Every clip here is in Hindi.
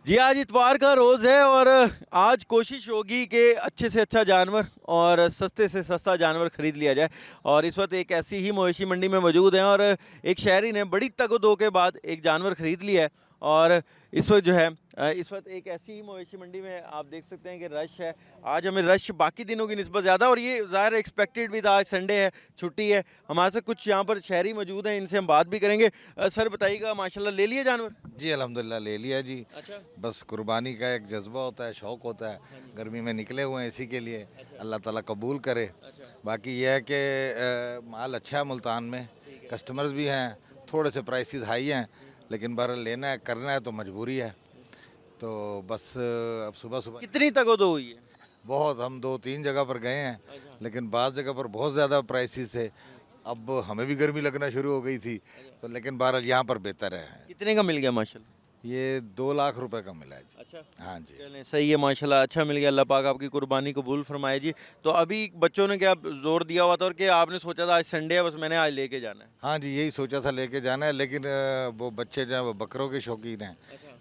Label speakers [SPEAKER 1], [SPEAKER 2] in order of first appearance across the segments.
[SPEAKER 1] जी आज इतवार का रोज़ है और आज कोशिश होगी कि अच्छे से अच्छा जानवर और सस्ते से सस्ता जानवर ख़रीद लिया जाए। और इस वक्त एक ऐसी ही मवेशी मंडी में मौजूद हैं और एक शहरी ने बड़ी तगदो के बाद एक जानवर ख़रीद लिया है। और इस वक्त जो है इस वक्त एक ऐसी ही मवेशी मंडी में आप देख सकते हैं कि रश है। आज हमें रश बाकी दिनों की निस्बत ज़्यादा और ये ज़ाहिर एक्सपेक्टेड भी था, आज संडे है, छुट्टी है। हमारे साथ कुछ यहाँ पर शहरी मौजूद हैं, इनसे हम बात भी करेंगे। सर बताइएगा, माशाल्लाह ले लिए जानवर?
[SPEAKER 2] जी अल्हम्दुलिल्लाह ले लिया जी।
[SPEAKER 1] अच्छा।
[SPEAKER 2] बस कुर्बानी का एक जज्बा होता है, शौक़ होता है। गर्मी में निकले हुए हैं इसी के लिए। अल्लाह ताला कबूल करे। बाकी यह है कि माल अच्छा है मुल्तान में, कस्टमर्स भी हैं, थोड़े से प्राइसेस हाई हैं, लेकिन बहरहाल लेना है, करना है तो मजबूरी है। तो बस अब सुबह सुबह
[SPEAKER 1] कितनी तगदो हुई है?
[SPEAKER 2] बहुत, हम 2-3 जगह पर गए हैं, लेकिन बाज़ जगह पर बहुत ज़्यादा प्राइसेस थे। अब हमें भी गर्मी लगना शुरू हो गई थी, तो लेकिन बहरहाल यहाँ पर बेहतर है।
[SPEAKER 1] कितने का मिल गया माशाल्लाह?
[SPEAKER 2] ये 2 लाख रुपए का मिला है जी।
[SPEAKER 1] अच्छा।
[SPEAKER 2] हाँ जी।
[SPEAKER 1] चलें सही है माशाल्लाह, अच्छा मिल गया। अल्लाह पाक आपकी कुर्बानी कबूल फरमाए जी। तो अभी बच्चों ने क्या जोर दिया हुआ था और कि आपने सोचा था आज संडे है, बस मैंने आज लेके जाना है?
[SPEAKER 2] हाँ जी, यही सोचा था लेके जाना है, लेकिन वो बच्चे जो हैं वो बकरों के शौकीन हैं,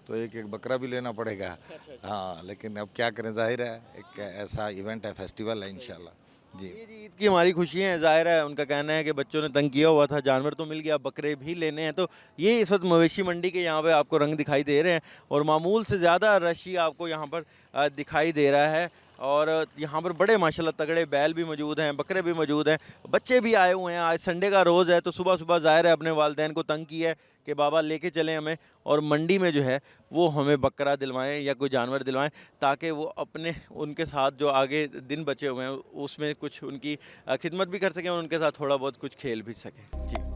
[SPEAKER 2] तो एक-एक बकरा भी लेना पड़ेगा। हाँ, लेकिन अब क्या करें, ज़ाहिर है एक ऐसा इवेंट है, फेस्टिवल है इंशाल्लाह। जी।
[SPEAKER 1] जी ईद की हमारी खुशियाँ हैं, ज़ाहिर है उनका कहना है कि बच्चों ने तंग किया हुआ था, जानवर तो मिल गया, बकरे भी लेने हैं। तो ये इस वक्त मवेशी मंडी के यहाँ पे आपको रंग दिखाई दे रहे हैं और मामूल से ज़्यादा रश ही आपको यहाँ पर दिखाई दे रहा है। और यहाँ पर बड़े माशाल्लाह तगड़े बैल भी मौजूद हैं, बकरे भी मौजूद हैं, बच्चे भी आए हुए हैं। आज संडे का रोज़ है तो सुबह सुबह ज़ाहिर है अपने वालिदैन को तंग किया है कि बाबा लेके चलें हमें, और मंडी में जो है वो हमें बकरा दिलवाएं या कोई जानवर दिलवाएं, ताकि वो अपने उनके साथ जो आगे दिन बचे हुए हैं उसमें कुछ उनकी खिदमत भी कर सकें और उनके साथ थोड़ा बहुत कुछ खेल भी सकें। जी।